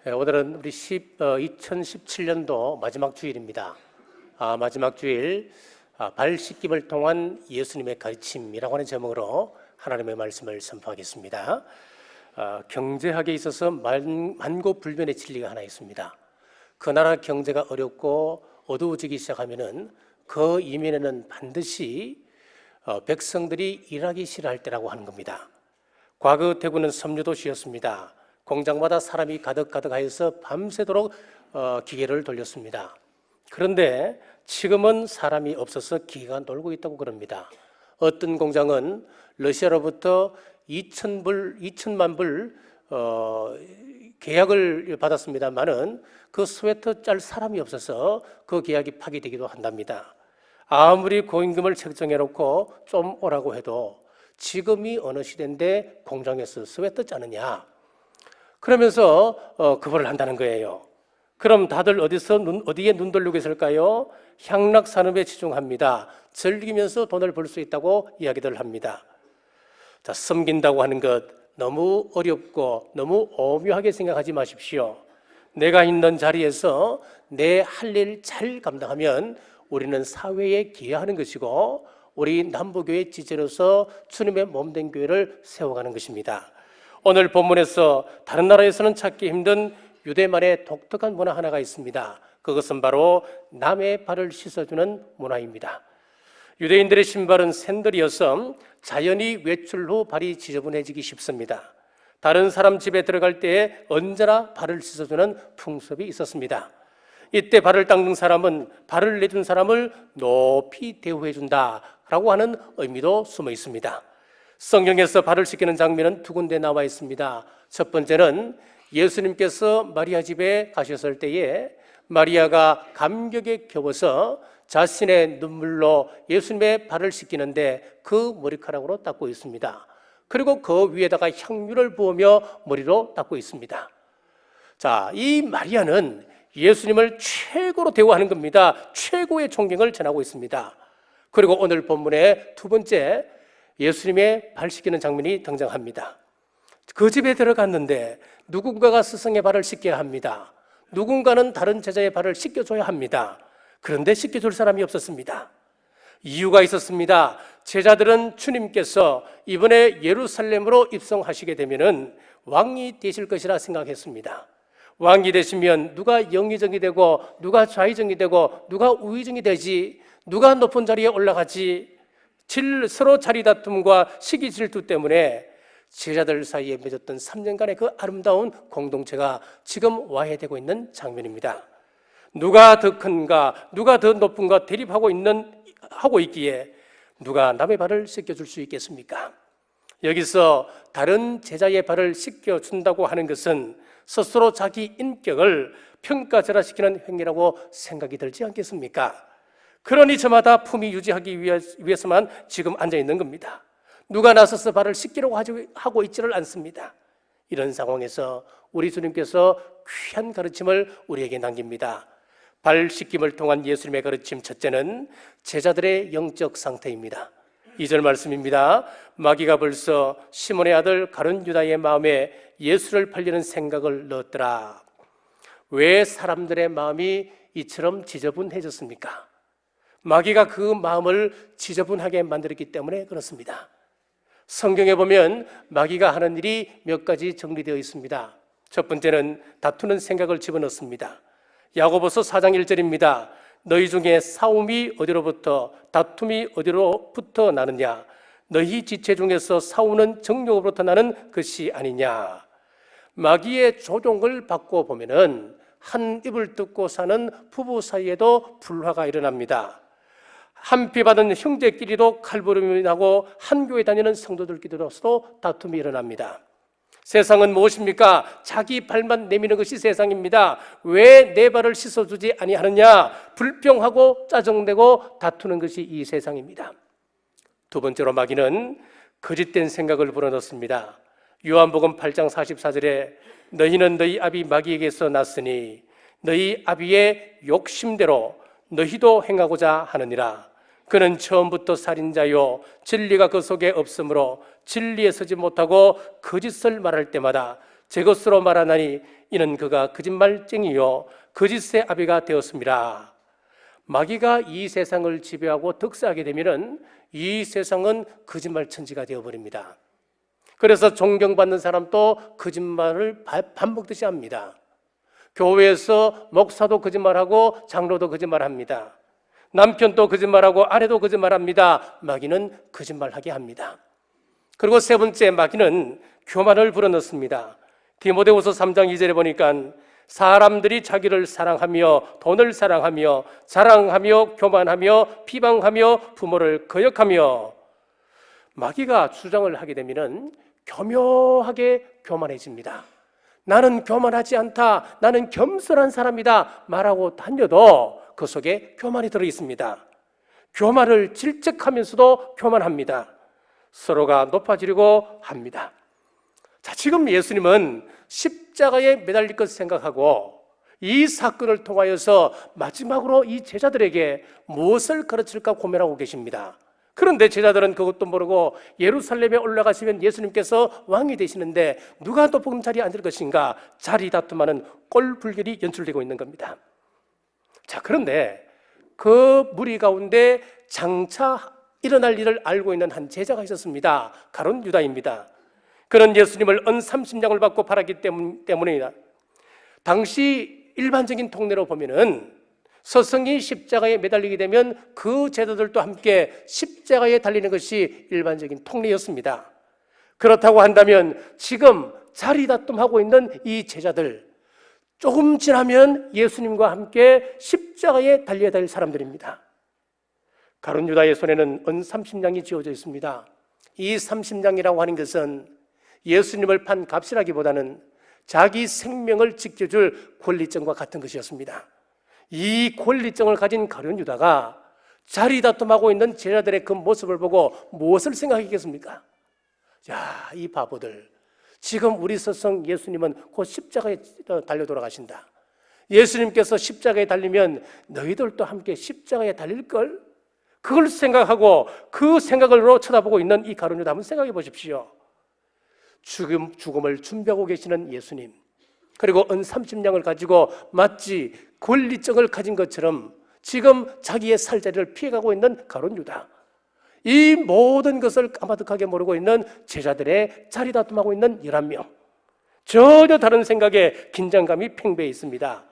오늘은 우리 2017년도 마지막 주일입니다. 마지막 주일 발 씻김을 통한 예수님의 가르침이라고 하는 제목으로 하나님의 말씀을 선포하겠습니다. 경제학에 있어서 만고불변의 진리가 하나 있습니다. 그 나라 경제가 어렵고 어두워지기 시작하면은 그 이면에는 반드시 백성들이 일하기 싫어할 때라고 하는 겁니다. 과거 대구는 섬유도시였습니다. 공장마다 사람이 가득하여서 밤새도록 기계를 돌렸습니다. 그런데 지금은 사람이 없어서 기계가 놀고 있다고 그럽니다. 어떤 공장은 러시아로부터 2천만 불 계약을 받았습니다만은 그 스웨터 짤 사람이 없어서 그 계약이 파기되기도 한답니다. 아무리 고임금을 책정해 놓고 좀 오라고 해도 지금이 어느 시대인데 공장에서 스웨터 짜느냐, 그러면서 그거를 한다는 거예요. 그럼 다들 어디에 눈 돌리고 있을까요? 향락 산업에 치중합니다. 즐기면서 돈을 벌 수 있다고 이야기들 합니다. 자, 섬긴다고 하는 것 너무 어렵고 너무 오묘하게 생각하지 마십시오. 내가 있는 자리에서 내 할 일 잘 감당하면 우리는 사회에 기여하는 것이고 우리 남부교회 지체로서 주님의 몸된 교회를 세워가는 것입니다. 오늘 본문에서 다른 나라에서는 찾기 힘든 유대만의 독특한 문화 하나가 있습니다. 그것은 바로 남의 발을 씻어주는 문화입니다. 유대인들의 신발은 샌들이어서 자연히 외출 후 발이 지저분해지기 쉽습니다. 다른 사람 집에 들어갈 때에 언제나 발을 씻어주는 풍습이 있었습니다. 이때 발을 닦는 사람은 발을 내준 사람을 높이 대우해준다라고 하는 의미도 숨어 있습니다. 성경에서 발을 씻기는 장면은 두 군데 나와 있습니다. 첫 번째는 예수님께서 마리아 집에 가셨을 때에 마리아가 감격에 겨워서 자신의 눈물로 예수님의 발을 씻기는데 그 머리카락으로 닦고 있습니다. 그리고 그 위에다가 향유를 부으며 머리로 닦고 있습니다. 자, 이 마리아는 예수님을 최고로 대우하는 겁니다. 최고의 존경을 전하고 있습니다. 그리고 오늘 본문의 두 번째, 예수님의 발 씻기는 장면이 등장합니다. 그 집에 들어갔는데 누군가가 스승의 발을 씻겨야 합니다. 누군가는 다른 제자의 발을 씻겨줘야 합니다. 그런데 씻겨줄 사람이 없었습니다. 이유가 있었습니다. 제자들은 주님께서 이번에 예루살렘으로 입성하시게 되면은 왕이 되실 것이라 생각했습니다. 왕이 되시면 누가 영의정이 되고 누가 좌의정이 되고 누가 우의정이 되지, 누가 높은 자리에 올라가지, 서로 자리 다툼과 시기 질투 때문에 제자들 사이에 맺었던 3년간의 그 아름다운 공동체가 지금 와해되고 있는 장면입니다. 누가 더 큰가, 누가 더 높은가 대립하고 있기에 누가 남의 발을 씻겨줄 수 있겠습니까? 여기서 다른 제자의 발을 씻겨준다고 하는 것은 스스로 자기 인격을 평가절하시키는 행위라고 생각이 들지 않겠습니까? 그러니 저마다 품위 유지하기 위해서만 지금 앉아있는 겁니다. 누가 나서서 발을 씻기려고 하고 있지를 않습니다. 이런 상황에서 우리 주님께서 귀한 가르침을 우리에게 남깁니다. 발 씻김을 통한 예수님의 가르침, 첫째는 제자들의 영적 상태입니다. 2절 말씀입니다. 마귀가 벌써 시몬의 아들 가룟 유다의 마음에 예수를 팔리는 생각을 넣었더라. 왜 사람들의 마음이 이처럼 지저분해졌습니까? 마귀가 그 마음을 지저분하게 만들었기 때문에 그렇습니다. 성경에 보면 마귀가 하는 일이 몇 가지 정리되어 있습니다. 첫 번째는 다투는 생각을 집어넣습니다. 야고보서 4장 1절입니다. 너희 중에 싸움이 어디로부터 다툼이 어디로부터 나느냐? 너희 지체 중에서 싸우는 정욕으로부터 나는 것이 아니냐? 마귀의 조종을 받고 보면은 한 입을 듣고 사는 부부 사이에도 불화가 일어납니다. 한 피 받은 형제끼리도 칼부림이 나고 한 교회 다니는 성도들끼리로서도 다툼이 일어납니다. 세상은 무엇입니까? 자기 발만 내미는 것이 세상입니다. 왜 내 발을 씻어주지 아니하느냐? 불평하고 짜증내고 다투는 것이 이 세상입니다. 두 번째로 마귀는 거짓된 생각을 불어넣습니다. 요한복음 8장 44절에 너희는 너희 아비 마귀에게서 났으니 너희 아비의 욕심대로 너희도 행하고자 하느니라. 그는 처음부터 살인자요 진리가 그 속에 없으므로 진리에 서지 못하고 거짓을 말할 때마다 제 것으로 말하나니 이는 그가 거짓말쟁이요 거짓의 아비가 되었습니다. 마귀가 이 세상을 지배하고 득세하게 되면 이 세상은 거짓말 천지가 되어버립니다. 그래서 존경받는 사람도 거짓말을 반복듯이 합니다. 교회에서 목사도 거짓말하고 장로도 거짓말합니다. 남편도 거짓말하고 아내도 거짓말합니다. 마귀는 거짓말하게 합니다. 그리고 세 번째, 마귀는 교만을 불어넣습니다. 디모데후서 3장 2절에 보니까 사람들이 자기를 사랑하며 돈을 사랑하며 자랑하며 교만하며 비방하며 부모를 거역하며, 마귀가 주장을 하게 되면 교묘하게 교만해집니다. 나는 교만하지 않다, 나는 겸손한 사람이다 말하고 다녀도 그 속에 교만이 들어있습니다. 교만을 질책하면서도 교만합니다. 서로가 높아지려고 합니다. 자, 지금 예수님은 십자가에 매달릴 것 생각하고 이 사건을 통하여서 마지막으로 이 제자들에게 무엇을 가르칠까 고민하고 계십니다. 그런데 제자들은 그것도 모르고 예루살렘에 올라가시면 예수님께서 왕이 되시는데 누가 높은 자리에 앉을 것인가 자리 다툼하는 꼴불견이 연출되고 있는 겁니다. 자, 그런데 그 무리 가운데 장차 일어날 일을 알고 있는 한 제자가 있었습니다. 가룟 유다입니다. 그는 예수님을 은 30냥을 받고 팔았기 때문입니다. 당시 일반적인 통례로 보면은 스승이 십자가에 매달리게 되면 그 제자들도 함께 십자가에 달리는 것이 일반적인 통례였습니다. 그렇다고 한다면 지금 자리 다툼하고 있는 이 제자들, 조금 지나면 예수님과 함께 십자가에 달려야 될 사람들입니다. 가룟 유다의 손에는 은 30냥이 쥐어져 있습니다. 이 30냥이라고 하는 것은 예수님을 판 값이라기보다는 자기 생명을 지켜줄 권리증과 같은 것이었습니다. 이 권리증을 가진 가룟 유다가 자리 다툼하고 있는 제자들의 그 모습을 보고 무엇을 생각했겠습니까? 야, 이 바보들, 지금 우리 스승 예수님은 곧 십자가에 달려 돌아가신다. 예수님께서 십자가에 달리면 너희들도 함께 십자가에 달릴걸? 그걸 생각하고 그 생각으로 쳐다보고 있는 이 가룟 유다 한번 생각해 보십시오. 죽음을 준비하고 계시는 예수님, 그리고 은 30냥을 가지고 마치 권리증을 가진 것처럼 지금 자기의 살자리를 피해가고 있는 가룟 유다, 이 모든 것을 까마득하게 모르고 있는 제자들의 자리 다툼하고 있는 11명, 전혀 다른 생각에 긴장감이 팽배해 있습니다.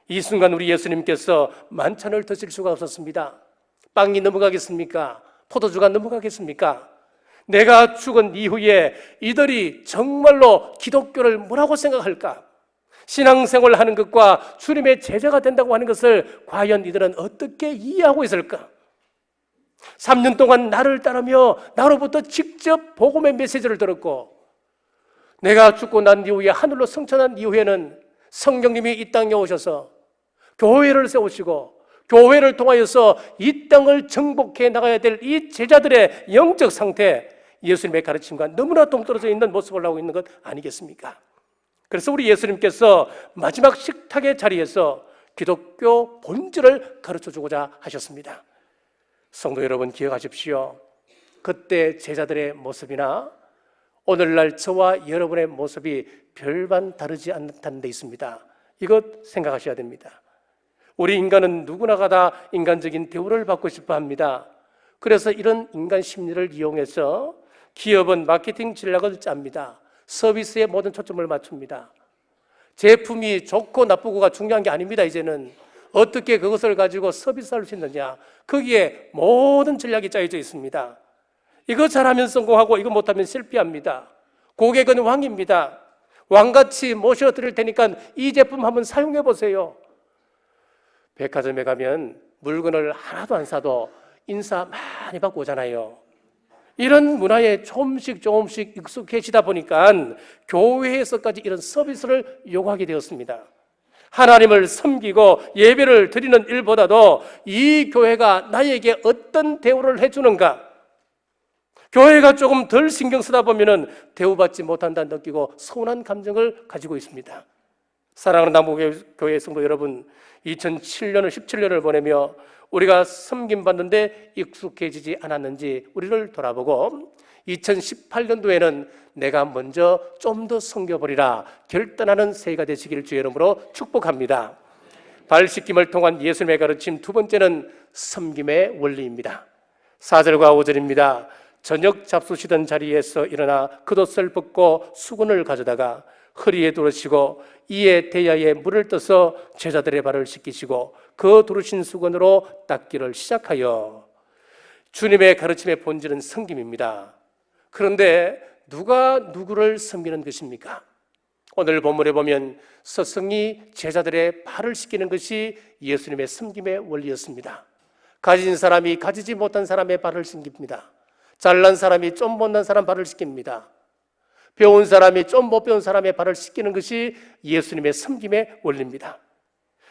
이 순간 우리 예수님께서 만찬을 드실 수가 없었습니다. 빵이 넘어가겠습니까? 포도주가 넘어가겠습니까? 내가 죽은 이후에 이들이 정말로 기독교를 뭐라고 생각할까? 신앙생활을 하는 것과 주님의 제자가 된다고 하는 것을 과연 이들은 어떻게 이해하고 있을까? 3년 동안 나를 따르며 나로부터 직접 복음의 메시지를 들었고, 내가 죽고 난 이후에 하늘로 승천한 이후에는 성령님이 이 땅에 오셔서 교회를 세우시고 교회를 통하여서 이 땅을 정복해 나가야 될 이 제자들의 영적 상태, 예수님의 가르침과 너무나 동떨어져 있는 모습을 하고 있는 것 아니겠습니까? 그래서 우리 예수님께서 마지막 식탁의 자리에서 기독교 본질을 가르쳐주고자 하셨습니다. 성도 여러분, 기억하십시오. 그때 제자들의 모습이나 오늘날 저와 여러분의 모습이 별반 다르지 않다는 데 있습니다. 이것 생각하셔야 됩니다. 우리 인간은 누구나가 다 인간적인 대우를 받고 싶어 합니다. 그래서 이런 인간 심리를 이용해서 기업은 마케팅 전략을 짭니다. 서비스에 모든 초점을 맞춥니다. 제품이 좋고 나쁘고가 중요한 게 아닙니다. 이제는 어떻게 그것을 가지고 서비스할 수 있느냐, 거기에 모든 전략이 짜여져 있습니다. 이거 잘하면 성공하고 이거 못하면 실패합니다. 고객은 왕입니다. 왕같이 모셔드릴 테니까 이 제품 한번 사용해 보세요. 백화점에 가면 물건을 하나도 안 사도 인사 많이 받고 오잖아요. 이런 문화에 조금씩 익숙해지다 보니까 교회에서까지 이런 서비스를 요구하게 되었습니다. 하나님을 섬기고 예배를 드리는 일보다도 이 교회가 나에게 어떤 대우를 해주는가, 교회가 조금 덜 신경 쓰다 보면 대우받지 못한다 느끼고 서운한 감정을 가지고 있습니다. 사랑하는 남부교회 성도 여러분, 17년을 보내며 우리가 섬김받는데 익숙해지지 않았는지 우리를 돌아보고 2018년도에는 내가 먼저 좀 더 섬겨보리라 결단하는 새해가 되시기를 주의 이름으로 축복합니다. 발 씻김을 통한 예수님의 가르침 두 번째는 섬김의 원리입니다. 4절과 5절입니다. 저녁 잡수시던 자리에서 일어나 겉옷을 벗고 수건을 가져다가 허리에 두르시고 이에 대야에 물을 떠서 제자들의 발을 씻기시고 그 두르신 수건으로 닦기를 시작하여, 주님의 가르침의 본질은 섬김입니다. 그런데 누가 누구를 섬기는 것입니까? 오늘 본문에 보면 스승이 제자들의 발을 씻기는 것이 예수님의 섬김의 원리였습니다. 가진 사람이 가지지 못한 사람의 발을 씻깁니다. 잘난 사람이 좀 못난 사람 발을 씻깁니다. 배운 사람이 좀 못 배운 사람의 발을 씻기는 것이 예수님의 섬김의 원리입니다.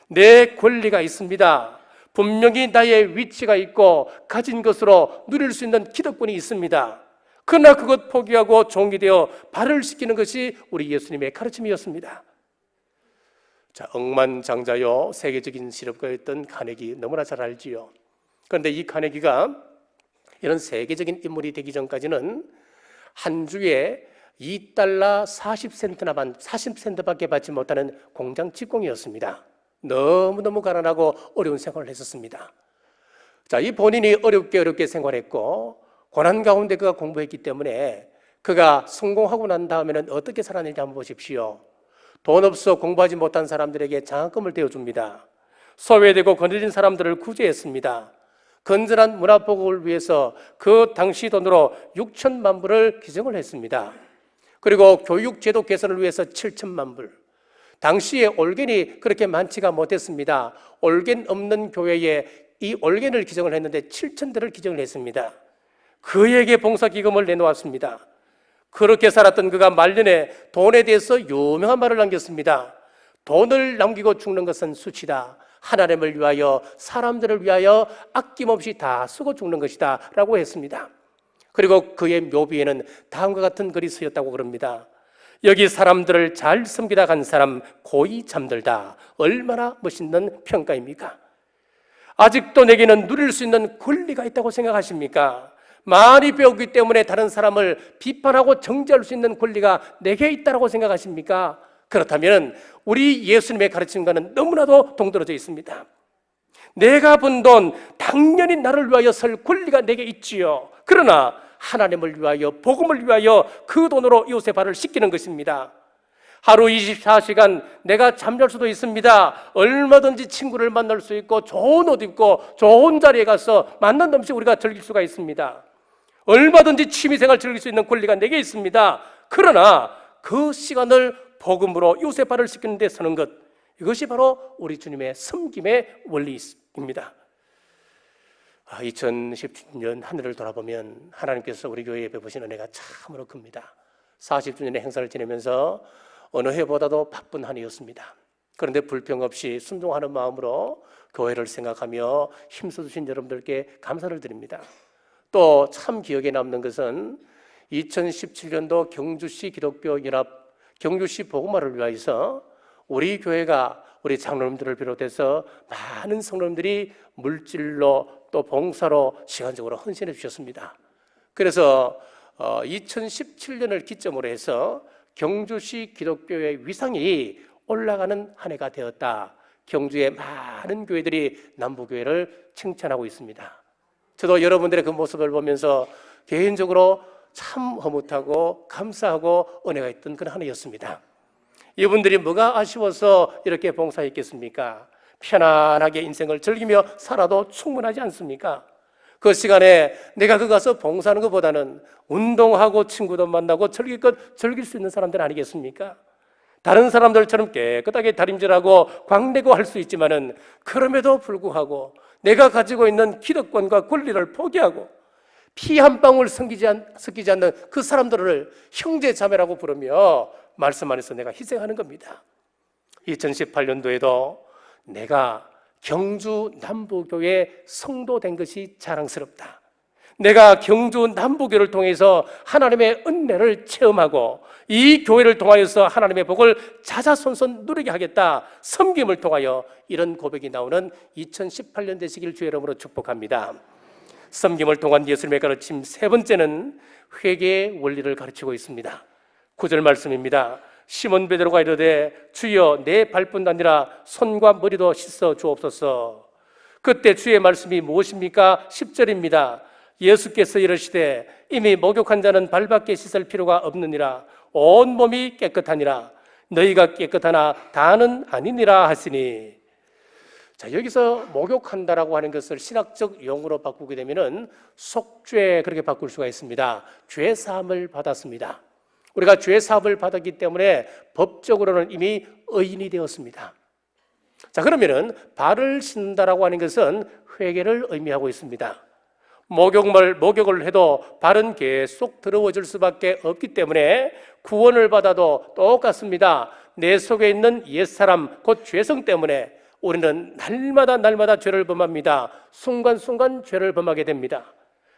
내 권리가 있습니다. 분명히 나의 위치가 있고 가진 것으로 누릴 수 있는 기득권이 있습니다. 그러나 그것 포기하고 종이 되어 발을 씻기는 것이 우리 예수님의 가르침이었습니다. 자, 억만장자요 세계적인 실업가였던 카네기 너무나 잘 알지요. 그런데 이 카네기가 이런 세계적인 인물이 되기 전까지는 한 주에 $2 40센트밖에 받지 못하는 공장 직공이었습니다. 너무너무 가난하고 어려운 생활을 했었습니다. 자, 이 본인이 어렵게 생활했고 고난 가운데 그가 공부했기 때문에 그가 성공하고 난 다음에는 어떻게 살아내는지 한번 보십시오. 돈 없어 공부하지 못한 사람들에게 장학금을 대어줍니다. 소외되고 거느린 사람들을 구제했습니다. 건전한 문화보급을 위해서 그 당시 돈으로 6천만 불을 기증을 했습니다. 그리고 교육제도 개선을 위해서 7천만 불. 당시에 올겐이 그렇게 많지가 못했습니다. 올겐 없는 교회에 이 올겐을 기증을 했는데 7천대를 기증을 했습니다. 그에게 봉사기금을 내놓았습니다. 그렇게 살았던 그가 말년에 돈에 대해서 유명한 말을 남겼습니다. 돈을 남기고 죽는 것은 수치다. 하나님을 위하여, 사람들을 위하여 아낌없이 다 쓰고 죽는 것이다 라고 했습니다. 그리고 그의 묘비에는 다음과 같은 글이 쓰였다고 그럽니다. 여기 사람들을 잘 섬기다 간 사람 고이 잠들다. 얼마나 멋있는 평가입니까? 아직도 내게는 누릴 수 있는 권리가 있다고 생각하십니까? 많이 배우기 때문에 다른 사람을 비판하고 정죄할 수 있는 권리가 내게 있다고 생각하십니까? 그렇다면 우리 예수님의 가르침과는 너무나도 동떨어져 있습니다. 내가 번 돈 당연히 나를 위하여 쓸 권리가 내게 있지요. 그러나 하나님을 위하여, 복음을 위하여 그 돈으로 이웃의 발을 씻기는 것입니다. 하루 24시간 내가 잠잘 수도 있습니다. 얼마든지 친구를 만날 수 있고 좋은 옷 입고 좋은 자리에 가서 만난 음식 우리가 즐길 수가 있습니다. 얼마든지 취미생활 즐길 수 있는 권리가 내게 있습니다. 그러나 그 시간을 복음으로 이웃의 발을 씻기는 데 쓰는 것, 이것이 바로 우리 주님의 섬김의 원리입니다. 2017년 한 해를 돌아보면 하나님께서 우리 교회에 베푸신 은혜가 참으로 큽니다. 40주년의 행사를 지내면서 어느 해보다도 바쁜 한 해였습니다. 그런데 불평 없이 순종하는 마음으로 교회를 생각하며 힘써주신 여러분들께 감사를 드립니다. 또 참 기억에 남는 것은 2017년도 경주시 기독교연합 경주시 복음화를 위해서 우리 교회가 우리 장로님들을 비롯해서 많은 성도님들이 물질로 또 봉사로 시간적으로 헌신해 주셨습니다. 그래서 2017년을 기점으로 해서 경주시 기독교의 위상이 올라가는 한 해가 되었다. 경주의 많은 교회들이 남부교회를 칭찬하고 있습니다. 저도 여러분들의 그 모습을 보면서 개인적으로 참 흐뭇하고 감사하고 은혜가 있던 그런 한 해였습니다. 이분들이 뭐가 아쉬워서 이렇게 봉사했겠습니까? 편안하게 인생을 즐기며 살아도 충분하지 않습니까? 그 시간에 내가 그 가서 봉사하는 것보다는 운동하고 친구도 만나고 즐길 것 즐길 수 있는 사람들 아니겠습니까? 다른 사람들처럼 깨끗하게 다림질하고 광내고 할 수 있지만은 그럼에도 불구하고 내가 가지고 있는 기득권과 권리를 포기하고 피 한 방울 섞이지 않는 그 사람들을 형제 자매라고 부르며 말씀 안에서 내가 희생하는 겁니다. 2018년도에도 내가 경주 남부교회 성도 된 것이 자랑스럽다. 내가 경주 남부교회를 통해서 하나님의 은혜를 체험하고 이 교회를 통하여서 하나님의 복을 자자손손 누리게 하겠다. 섬김을 통하여 이런 고백이 나오는 2018년 되시길 주의 이름으로 축복합니다. 섬김을 통한 예수님의 가르침 세 번째는 회개의 원리를 가르치고 있습니다. 9절 말씀입니다. 시몬 베드로가 이르되 주여 내 발뿐 아니라 손과 머리도 씻어 주옵소서. 그때 주의 말씀이 무엇입니까? 10절입니다. 예수께서 이르시되 이미 목욕한 자는 발밖에 씻을 필요가 없느니라. 온 몸이 깨끗하니라. 너희가 깨끗하나 다는 아니니라 하시니. 자, 여기서 목욕한다라고 하는 것을 신학적 용어로 바꾸게 되면은 속죄, 그렇게 바꿀 수가 있습니다. 죄 사함을 받았습니다. 우리가 죄 사함을 받았기 때문에 법적으로는 이미 의인이 되었습니다. 자, 그러면은 발을 씻는다라고 하는 것은 회개를 의미하고 있습니다. 목욕을 해도 발은 계속 더러워질 수밖에 없기 때문에 구원을 받아도 똑같습니다. 내 속에 있는 옛사람, 곧 죄성 때문에 우리는 날마다 죄를 범합니다. 순간순간 죄를 범하게 됩니다.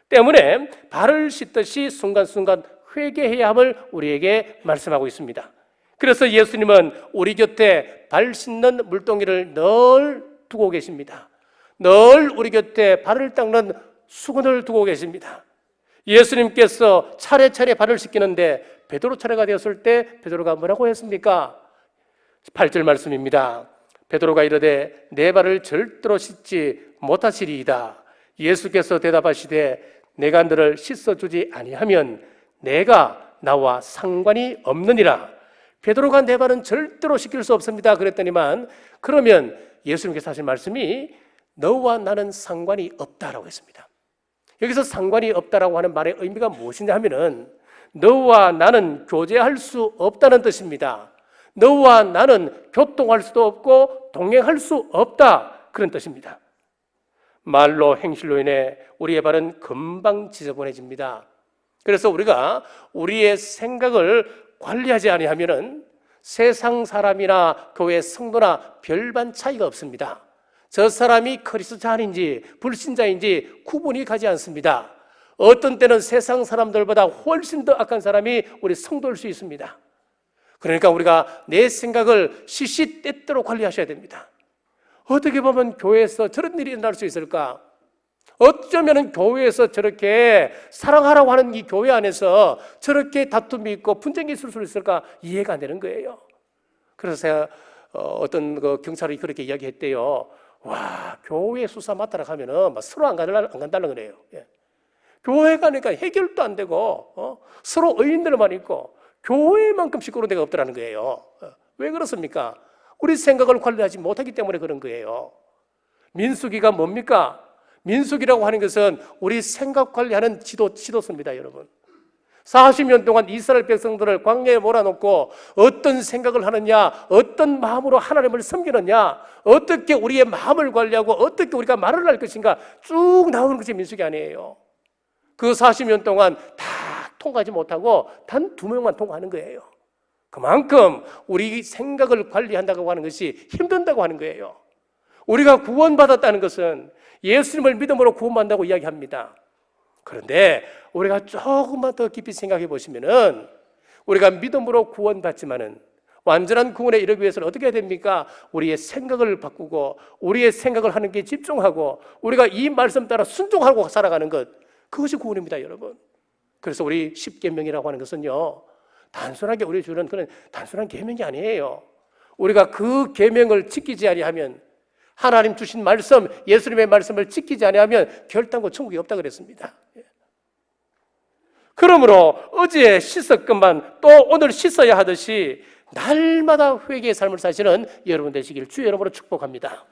때문에 발을 씻듯이 순간순간 회개해야 함을 우리에게 말씀하고 있습니다. 그래서 예수님은 우리 곁에 발 씻는 물동이를 늘 두고 계십니다. 늘 우리 곁에 발을 닦는 수건을 두고 계십니다. 예수님께서 차례차례 발을 씻기는데 베드로 차례가 되었을 때 베드로가 뭐라고 했습니까? 8절 말씀입니다. 베드로가 이르되 내 발을 절대로 씻지 못하시리이다. 예수께서 대답하시되 내가 너를 씻어주지 아니하면 내가 나와 상관이 없느니라. 베드로가 내 발은 절대로 씻길 수 없습니다 그랬더니만, 그러면 예수님께서 하신 말씀이 너와 나는 상관이 없다라고 했습니다. 여기서 상관이 없다라고 하는 말의 의미가 무엇이냐 하면은 너와 나는 교제할 수 없다는 뜻입니다. 너와 나는 교통할 수도 없고 동행할 수 없다, 그런 뜻입니다. 말로 행실로 인해 우리의 발은 금방 지저분해집니다. 그래서 우리가 우리의 생각을 관리하지 아니하면은 세상 사람이나 교회 성도나 별반 차이가 없습니다. 저 사람이 그리스도인인지 불신자인지 구분이 가지 않습니다. 어떤 때는 세상 사람들보다 훨씬 더 악한 사람이 우리 성도일 수 있습니다. 그러니까 우리가 내 생각을 시시때때로 관리하셔야 됩니다. 어떻게 보면 교회에서 저런 일이 일어날 수 있을까? 어쩌면 교회에서 저렇게 사랑하라고 하는 이 교회 안에서 저렇게 다툼이 있고 분쟁이 있을 수 있을까? 이해가 안 되는 거예요. 그래서 제가 어떤 경찰이 그렇게 이야기했대요. 와, 교회 수사 맡아라 하면은 막 서로 안 간다는 거래요. 예. 교회 가니까 해결도 안 되고 서로 의인들만 있고 교회만큼 시끄러운 데가 없더라는 거예요. 왜 그렇습니까? 우리 생각을 관리하지 못하기 때문에 그런 거예요. 민수기가 뭡니까? 민수기라고 하는 것은 우리 생각 관리하는 지도서입니다, 여러분. 40년 동안 이스라엘 백성들을 광야에 몰아놓고 어떤 생각을 하느냐, 어떤 마음으로 하나님을 섬기느냐, 어떻게 우리의 마음을 관리하고 어떻게 우리가 말을 할 것인가 쭉 나오는 것이 민수기 아니에요. 그 40년 동안 다 통과하지 못하고 단 2명만 통과하는 거예요. 그만큼 우리 생각을 관리한다고 하는 것이 힘든다고 하는 거예요. 우리가 구원받았다는 것은 예수님을 믿음으로 구원받는다고 이야기합니다. 그런데 우리가 조금만 더 깊이 생각해 보시면은 우리가 믿음으로 구원받지만은 완전한 구원에 이르기 위해서는 어떻게 해야 됩니까? 우리의 생각을 바꾸고 우리의 생각을 하는 게 집중하고 우리가 이 말씀 따라 순종하고 살아가는 것, 그것이 구원입니다, 여러분. 그래서 우리 십계명이라고 하는 것은요, 단순하게 우리 주는 그런 단순한 계명이 아니에요. 우리가 그 계명을 지키지 아니하면, 하나님 주신 말씀, 예수님의 말씀을 지키지 아니하면 결단코 천국이 없다 그랬습니다. 그러므로 어제 씻었건만 또 오늘 씻어야 하듯이 날마다 회개의 삶을 사시는 여러분 되시길 주의 이름으로 축복합니다.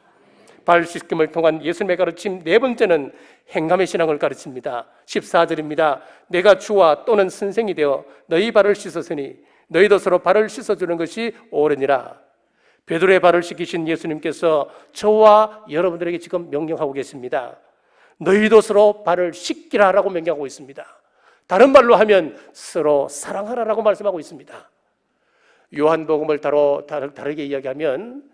발 씻김을 통한 예수님의 가르침 네 번째는 행함의 신앙을 가르칩니다. 14절입니다. 내가 주와 또는 선생이 되어 너희 발을 씻었으니 너희도 서로 발을 씻어주는 것이 옳으니라. 베드로의 발을 씻기신 예수님께서 저와 여러분들에게 지금 명령하고 계십니다. 너희도 서로 발을 씻기라라고 명령하고 있습니다. 다른 말로 하면 서로 사랑하라라고 말씀하고 있습니다. 요한복음을 다르게 이야기하면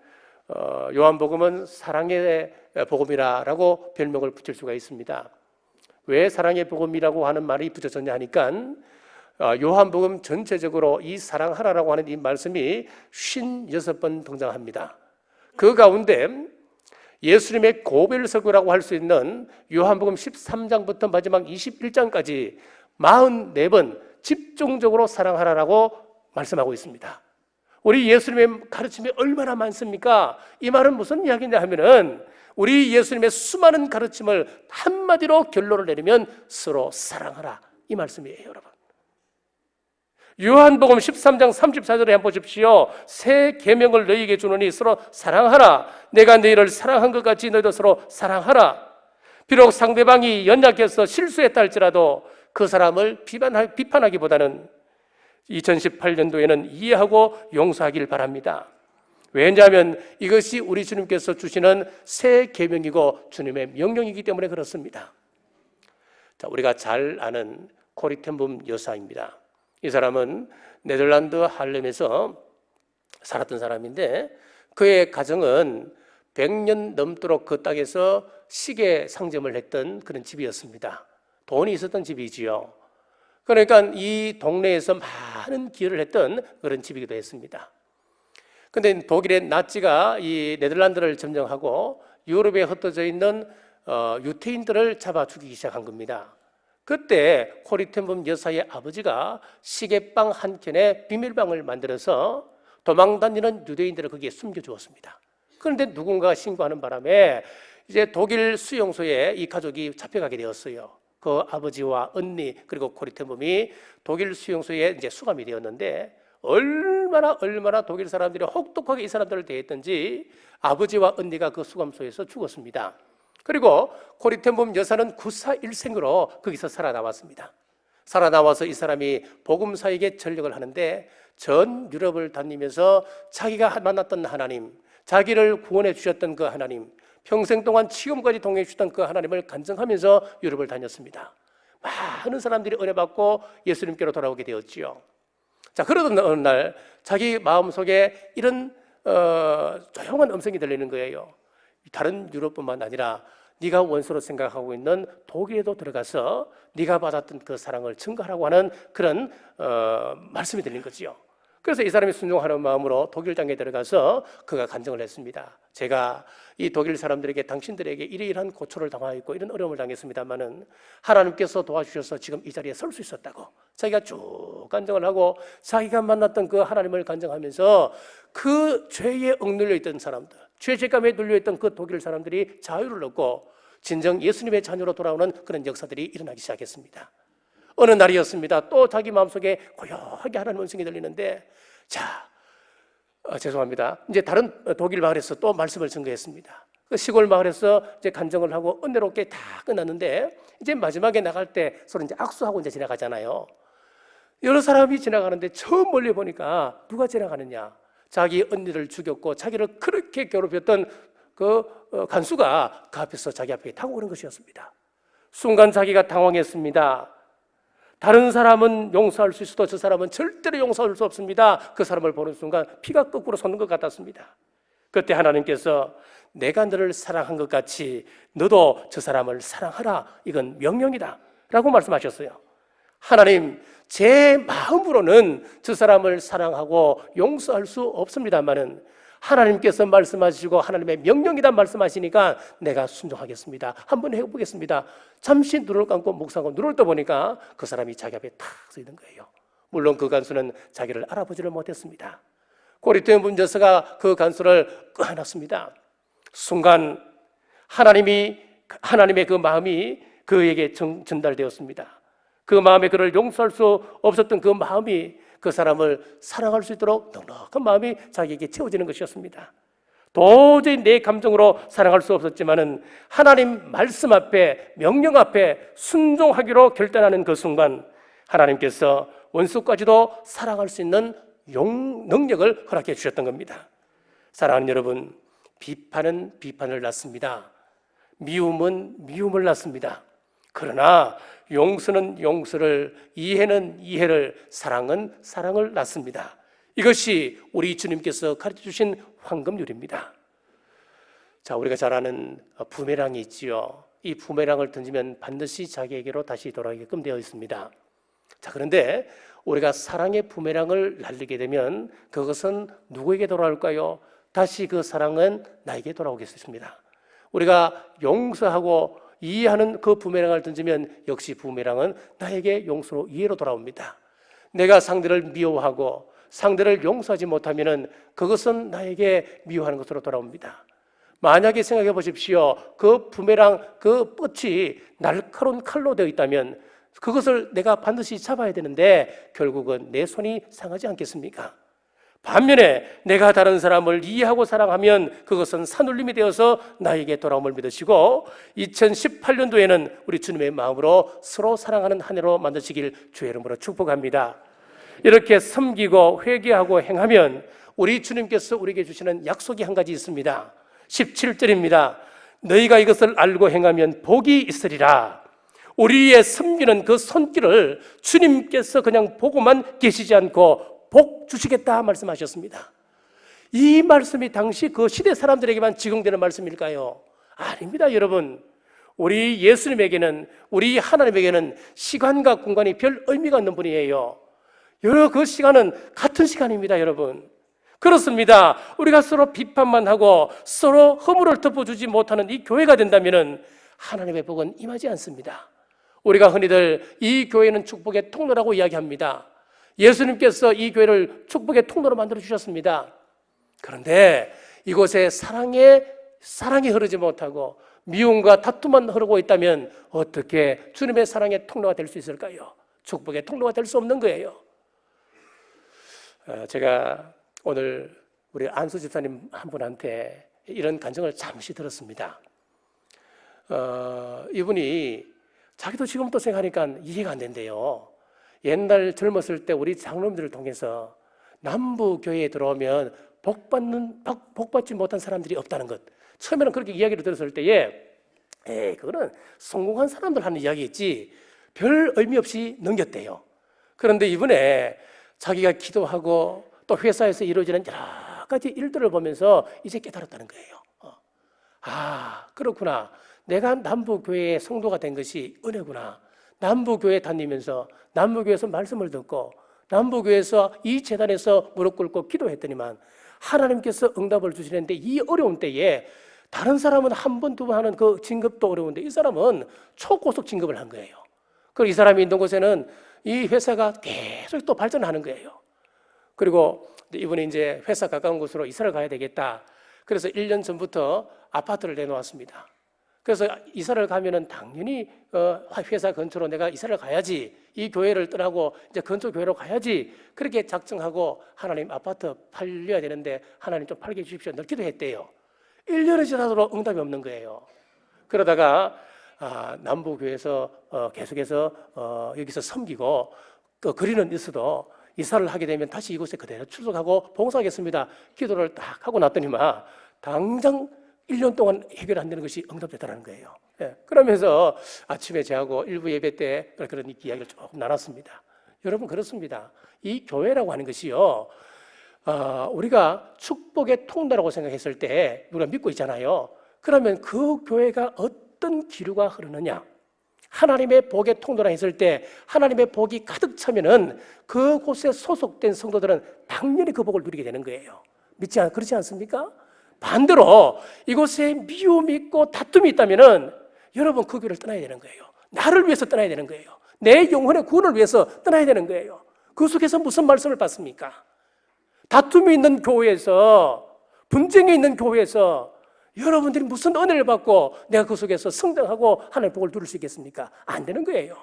요한복음은 사랑의 복음이라고 별명을 붙일 수가 있습니다. 왜 사랑의 복음이라고 하는 말이 붙여졌냐 하니까 요한복음 전체적으로 이 사랑하라라고 하는 이 말씀이 56번 등장합니다. 그 가운데 예수님의 고별서고라고 할 수 있는 요한복음 13장부터 마지막 21장까지 44번 집중적으로 사랑하라라고 말씀하고 있습니다. 우리 예수님의 가르침이 얼마나 많습니까? 이 말은 무슨 이야기냐 하면은 우리 예수님의 수많은 가르침을 한마디로 결론을 내리면 서로 사랑하라, 이 말씀이에요, 여러분. 요한복음 13장 34절에 한번 보십시오. 새 계명을 너희에게 주노니 서로 사랑하라. 내가 너희를 사랑한 것 같이 너희도 서로 사랑하라. 비록 상대방이 연약해서 실수했다 할지라도 그 사람을 비판하기보다는 2018년도에는 이해하고 용서하길 바랍니다. 왜냐하면 이것이 우리 주님께서 주시는 새 계명이고 주님의 명령이기 때문에 그렇습니다. 자, 우리가 잘 아는 코리 텐붐 여사입니다. 이 사람은 네덜란드 할렘에서 살았던 사람인데 그의 가정은 100년 넘도록 그 땅에서 시계 상점을 했던 그런 집이었습니다. 돈이 있었던 집이지요. 그러니까 이 동네에서 많은 기여를 했던 그런 집이기도 했습니다. 그런데 독일의 나치가 이 네덜란드를 점령하고 유럽에 흩어져 있는 유태인들을 잡아 죽이기 시작한 겁니다. 그때 코리 텐붐 여사의 아버지가 시계방 한 켠에 비밀방을 만들어서 도망다니는 유대인들을 거기에 숨겨주었습니다. 그런데 누군가가 신고하는 바람에 이제 독일 수용소에 이 가족이 잡혀가게 되었어요. 그 아버지와 언니 그리고 코리 텐붐이 독일 수용소에 이제 수감이 되었는데 얼마나 독일 사람들이 혹독하게 이 사람들을 대했던지 아버지와 언니가 그 수감소에서 죽었습니다. 그리고 코리 텐붐 여사는 구사일생으로 거기서 살아나왔습니다. 살아나와서 이 사람이 복음사에게 전력을 하는데 전 유럽을 다니면서 자기가 만났던 하나님, 자기를 구원해 주셨던 그 하나님, 평생 동안 지금까지 동행해 주셨던 그 하나님을 간증하면서 유럽을 다녔습니다. 많은 사람들이 은혜 받고 예수님께로 돌아오게 되었지요. 자, 그러던 어느 날 자기 마음속에 이런 조용한 음성이 들리는 거예요. 다른 유럽뿐만 아니라 네가 원수로 생각하고 있는 독일에도 들어가서 네가 받았던 그 사랑을 증거하라고 하는 그런 말씀이 들린 거지요. 그래서 이 사람이 순종하는 마음으로 독일 땅에 들어가서 그가 간증을 했습니다. 제가 이 독일 사람들에게 당신들에게 이러이러한 고초를 당하였고 이런 어려움을 당했습니다마는 하나님께서 도와주셔서 지금 이 자리에 설 수 있었다고 자기가 쭉 간증을 하고 자기가 만났던 그 하나님을 간증하면서 그 죄에 억눌려 있던 사람들, 죄책감에 눌려 있던 그 독일 사람들이 자유를 얻고 진정 예수님의 자녀로 돌아오는 그런 역사들이 일어나기 시작했습니다. 어느 날이었습니다. 또 자기 마음속에 고요하게 하나님 음성이 들리는데 죄송합니다. 이제 다른 독일 마을에서 또 말씀을 증거했습니다. 그 시골 마을에서 이제 간증을 하고 은혜롭게 다 끝났는데 이제 마지막에 나갈 때 서로 이제 악수하고 이제 지나가잖아요. 여러 사람이 지나가는데 처음 멀리 보니까 누가 지나가느냐? 자기 언니를 죽였고 자기를 그렇게 괴롭혔던 그 간수가 그 앞에서 자기 앞에 다가오는 것이었습니다. 순간 자기가 당황했습니다. 다른 사람은 용서할 수 있어도 저 사람은 절대로 용서할 수 없습니다. 그 사람을 보는 순간 피가 거꾸로 솟는 것 같았습니다. 그때 하나님께서 내가 너를 사랑한 것 같이 너도 저 사람을 사랑하라. 이건 명령이다 라고 말씀하셨어요. 하나님, 제 마음으로는 저 사람을 사랑하고 용서할 수 없습니다만은 하나님께서 말씀하시고 하나님의 명령이다 말씀하시니까 내가 순종하겠습니다. 한번 해보겠습니다. 잠시 눈을 감고 묵상하고 눈을 떠보니까 그 사람이 자기 앞에 탁 서 있는 거예요. 물론 그 간수는 자기를 알아보지를 못했습니다. 코리 텐붐 여사가 그 간수를 끄어놨습니다. 순간 하나님의 그 마음이 그에게 전달되었습니다. 그 마음에 그를 용서할 수 없었던 그 마음이 그 사람을 사랑할 수 있도록 넉넉한 마음이 자기에게 채워지는 것이었습니다. 도저히 내 감정으로 사랑할 수 없었지만은 하나님 말씀 앞에 명령 앞에 순종하기로 결단하는 그 순간 하나님께서 원수까지도 사랑할 수 있는 능력을 허락해 주셨던 겁니다. 사랑하는 여러분, 비판은 비판을 낳습니다. 미움은 미움을 낳습니다. 그러나 용서는 용서를, 이해는 이해를, 사랑은 사랑을 낳습니다. 이것이 우리 주님께서 가르쳐 주신 황금률입니다. 자, 우리가 잘 아는 부메랑이 있지요. 이 부메랑을 던지면 반드시 자기에게로 다시 돌아오게끔 되어 있습니다. 자, 그런데 우리가 사랑의 부메랑을 날리게 되면 그것은 누구에게 돌아올까요? 다시 그 사랑은 나에게 돌아오겠습니다. 우리가 용서하고 이해하는 그 부메랑을 던지면 역시 부메랑은 나에게 용서로 이해로 돌아옵니다. 내가 상대를 미워하고 상대를 용서하지 못하면 그것은 나에게 미워하는 것으로 돌아옵니다. 만약에 생각해 보십시오. 그 부메랑 그 뻗이 날카로운 칼로 되어 있다면 그것을 내가 반드시 잡아야 되는데 결국은 내 손이 상하지 않겠습니까? 반면에 내가 다른 사람을 이해하고 사랑하면 그것은 산울림이 되어서 나에게 돌아옴을 믿으시고 2018년도에는 우리 주님의 마음으로 서로 사랑하는 한 해로 만드시길 주의 이름으로 축복합니다. 이렇게 섬기고 회개하고 행하면 우리 주님께서 우리에게 주시는 약속이 한 가지 있습니다. 17절입니다. 너희가 이것을 알고 행하면 복이 있으리라. 우리의 섬기는 그 손길을 주님께서 그냥 보고만 계시지 않고 복 주시겠다 말씀하셨습니다. 이 말씀이 당시 그 시대 사람들에게만 적용되는 말씀일까요? 아닙니다, 여러분. 우리 예수님에게는, 우리 하나님에게는 시간과 공간이 별 의미가 없는 분이에요. 여러 그 시간은 같은 시간입니다, 여러분. 그렇습니다. 우리가 서로 비판만 하고 서로 허물을 덮어주지 못하는 이 교회가 된다면 하나님의 복은 임하지 않습니다. 우리가 흔히들 이 교회는 축복의 통로라고 이야기합니다. 예수님께서 이 교회를 축복의 통로로 만들어 주셨습니다. 그런데 이곳에 사랑이 흐르지 못하고 미움과 다툼만 흐르고 있다면 어떻게 주님의 사랑의 통로가 될 수 있을까요? 축복의 통로가 될 수 없는 거예요. 제가 오늘 우리 안수 집사님 한 분한테 이런 간증을 잠시 들었습니다. 이분이 자기도 지금 또 생각하니까 이해가 안 된대요. 옛날 젊었을 때 우리 장로님들을 통해서 남부교회에 들어오면 복받지 못한 사람들이 없다는 것. 처음에는 그렇게 이야기를 들었을 때에 그거는 성공한 사람들 하는 이야기였지 별 의미 없이 넘겼대요. 그런데 이번에 자기가 기도하고 또 회사에서 이루어지는 여러 가지 일들을 보면서 이제 깨달았다는 거예요. 그렇구나. 내가 남부교회의 성도가 된 것이 은혜구나. 남부교회 다니면서 남부교회에서 말씀을 듣고 남부교회에서 이 재단에서 무릎 꿇고 기도했더니만 하나님께서 응답을 주시는데 이 어려운 때에 다른 사람은 한 번, 두 번 하는 그 진급도 어려운데 이 사람은 초고속 진급을 한 거예요. 그리고 이 사람이 있는 곳에는 이 회사가 계속 또 발전하는 거예요. 그리고 이분이 이제 회사 가까운 곳으로 이사를 가야 되겠다. 그래서 1년 전부터 아파트를 내놓았습니다. 그래서 이사를 가면은 당연히 회사 근처로 내가 이사를 가야지, 이 교회를 떠나고 이제 근처 교회로 가야지, 그렇게 작정하고 하나님 아파트 팔려야 되는데 하나님 좀 팔게 해주십시오. 늘 기도했대요. 1년이 지나도록 응답이 없는 거예요. 그러다가 남부교회에서 계속해서 여기서 섬기고 거리는 있어도 이사를 하게 되면 다시 이곳에 그대로 출석하고 봉사하겠습니다. 기도를 딱 하고 났더니만 당장 1년 동안 해결 안 되는 것이 응답됐다는 거예요. 그러면서 아침에 저하고 일부 예배 때 그런 이야기를 조금 나눴습니다. 여러분 그렇습니다. 이 교회라고 하는 것이요, 우리가 축복의 통로라고 생각했을 때 우리가 믿고 있잖아요. 그러면 그 교회가 어떤 기류가 흐르느냐, 하나님의 복의 통로라 했을 때 하나님의 복이 가득 차면은 그곳에 소속된 성도들은 당연히 그 복을 누리게 되는 거예요. 그렇지 않습니까? 반대로 이곳에 미움이 있고 다툼이 있다면은 여러분 그 교회를 떠나야 되는 거예요. 나를 위해서 떠나야 되는 거예요. 내 영혼의 구원을 위해서 떠나야 되는 거예요. 그 속에서 무슨 말씀을 받습니까? 다툼이 있는 교회에서, 분쟁이 있는 교회에서 여러분들이 무슨 은혜를 받고 내가 그 속에서 성장하고 하나님의 복을 누릴 수 있겠습니까? 안 되는 거예요.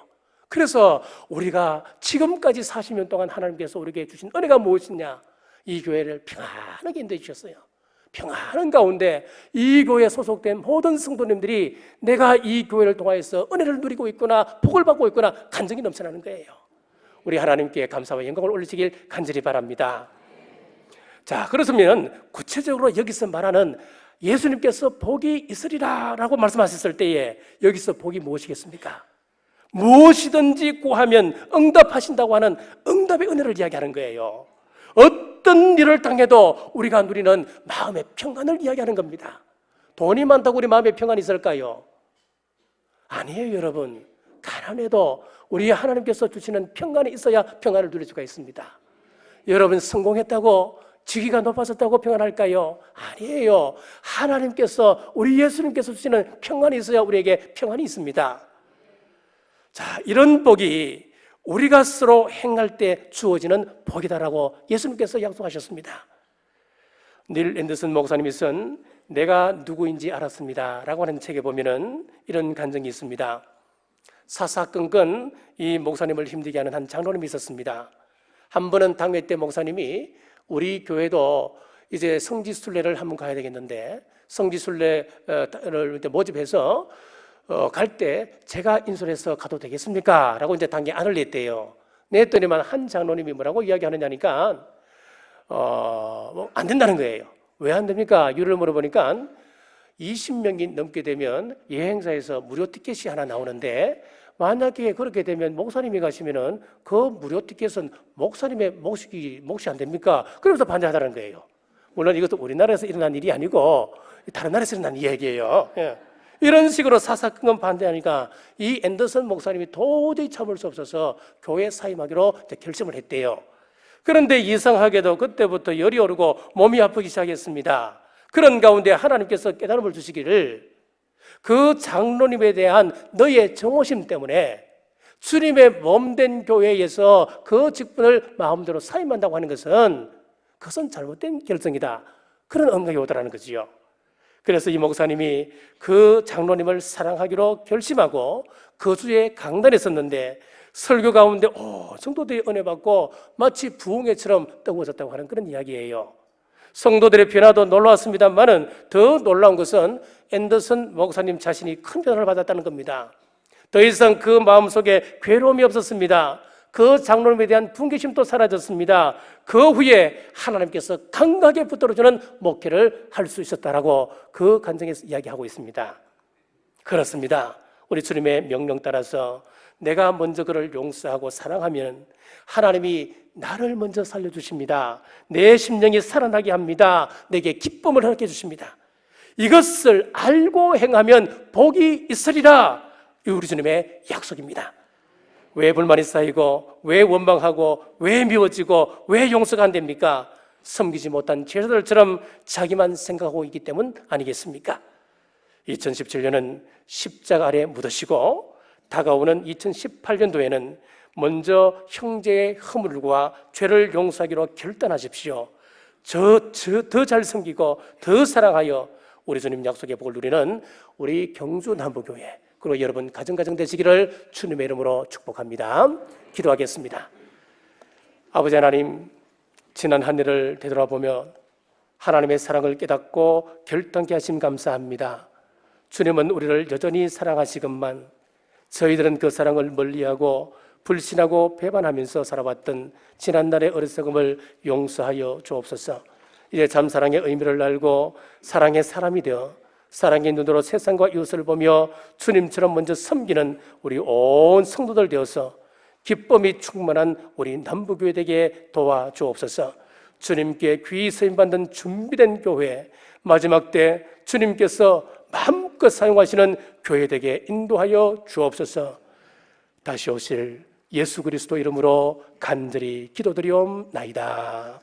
그래서 우리가 지금까지 40년 동안 하나님께서 우리에게 주신 은혜가 무엇이냐? 이 교회를 평안하게 인도해 주셨어요. 평안한 가운데 이 교회에 소속된 모든 성도님들이 내가 이 교회를 통하여서 은혜를 누리고 있구나, 복을 받고 있구나 간증이 넘쳐나는 거예요. 우리 하나님께 감사와 영광을 올리시길 간절히 바랍니다. 자, 그렇다면 구체적으로 여기서 말하는 예수님께서 복이 있으리라 라고 말씀하셨을 때에 여기서 복이 무엇이겠습니까? 무엇이든지 구하면 응답하신다고 하는 응답의 은혜를 이야기하는 거예요. 어떤 일을 당해도 우리가 누리는 마음의 평안을 이야기하는 겁니다. 돈이 많다고 우리 마음에 평안이 있을까요? 아니에요, 여러분. 가난해도 우리 하나님께서 주시는 평안이 있어야 평안을 누릴 수가 있습니다. 여러분 성공했다고, 직위가 높아졌다고 평안할까요? 아니에요. 하나님께서, 우리 예수님께서 주시는 평안이 있어야 우리에게 평안이 있습니다. 자, 이런 복이 우리가 서로 행할 때 주어지는 복이다라고 예수님께서 약속하셨습니다. 닐 앤더슨 목사님이 쓴 내가 누구인지 알았습니다 라고 하는 책에 보면은 이런 간증이 있습니다. 사사건건 이 목사님을 힘들게 하는 한 장로님이 있었습니다. 한 번은 당회 때 목사님이 우리 교회도 이제 성지순례를 한번 가야 되겠는데 성지순례를 모집해서 갈 때 제가 인솔해서 가도 되겠습니까? 라고 이제 당에 안을 냈대요. 냈더니만 한 장로님이 뭐라고 이야기하느냐니까 안 된다는 거예요. 왜 안 됩니까? 이유를 물어보니까 20명이 넘게 되면 여행사에서 무료 티켓이 하나 나오는데 만약에 그렇게 되면 목사님이 가시면은 그 무료 티켓은 목사님의 몫이 안 됩니까? 그러면서 반대하다는 거예요. 물론 이것도 우리나라에서 일어난 일이 아니고 다른 나라에서 일어난 이야기예요. 이런 식으로 사사건건 반대하니까 이 앤더슨 목사님이 도저히 참을 수 없어서 교회 사임하기로 결심을 했대요. 그런데 이상하게도 그때부터 열이 오르고 몸이 아프기 시작했습니다. 그런 가운데 하나님께서 깨달음을 주시기를 그 장로님에 대한 너의 정오심 때문에 주님의 몸된 교회에서 그 직분을 마음대로 사임한다고 하는 것은 그것은 잘못된 결정이다. 그런 언급이 오더라는 거지요. 그래서 이 목사님이 그 장로님을 사랑하기로 결심하고 거주의 강단에 섰는데 설교 가운데 성도들이 은혜 받고 마치 부흥회처럼 뜨거워졌다고 하는 그런 이야기예요. 성도들의 변화도 놀라웠습니다만은 더 놀라운 것은 앤더슨 목사님 자신이 큰 변화를 받았다는 겁니다. 더 이상 그 마음속에 괴로움이 없었습니다. 그 장로님에 대한 분개심도 사라졌습니다. 그 후에 하나님께서 강하게 붙들어주는 목회를 할 수 있었다라고 그 간증에서 이야기하고 있습니다. 그렇습니다. 우리 주님의 명령 따라서 내가 먼저 그를 용서하고 사랑하면 하나님이 나를 먼저 살려주십니다. 내 심령이 살아나게 합니다. 내게 기쁨을 허락해 주십니다. 이것을 알고 행하면 복이 있으리라. 이 우리 주님의 약속입니다. 왜 불만이 쌓이고 왜 원망하고 왜 미워지고 왜 용서가 안 됩니까? 섬기지 못한 제자들처럼 자기만 생각하고 있기 때문 아니겠습니까? 2017년은 십자가 아래 묻으시고 다가오는 2018년도에는 먼저 형제의 허물과 죄를 용서하기로 결단하십시오. 더 잘 섬기고 더 사랑하여 우리 주님 약속의 복을 누리는 우리 경주 남부교회 그리고 여러분 가정 되시기를 주님의 이름으로 축복합니다. 기도하겠습니다. 아버지 하나님, 지난 한 해를 되돌아보며 하나님의 사랑을 깨닫고 결단케 하심 감사합니다. 주님은 우리를 여전히 사랑하시건만 저희들은 그 사랑을 멀리하고 불신하고 배반하면서 살아왔던 지난날의 어리석음을 용서하여 주옵소서. 이제 참 사랑의 의미를 알고 사랑의 사람이 되어 사랑의 눈으로 세상과 이웃을 보며 주님처럼 먼저 섬기는 우리 온 성도들 되어서 기쁨이 충만한 우리 남부교회 되게 도와주옵소서. 주님께 귀히 쓰임받는 준비된 교회, 마지막 때 주님께서 마음껏 사용하시는 교회 되게 인도하여 주옵소서. 다시 오실 예수 그리스도 이름으로 간절히 기도드리옵나이다.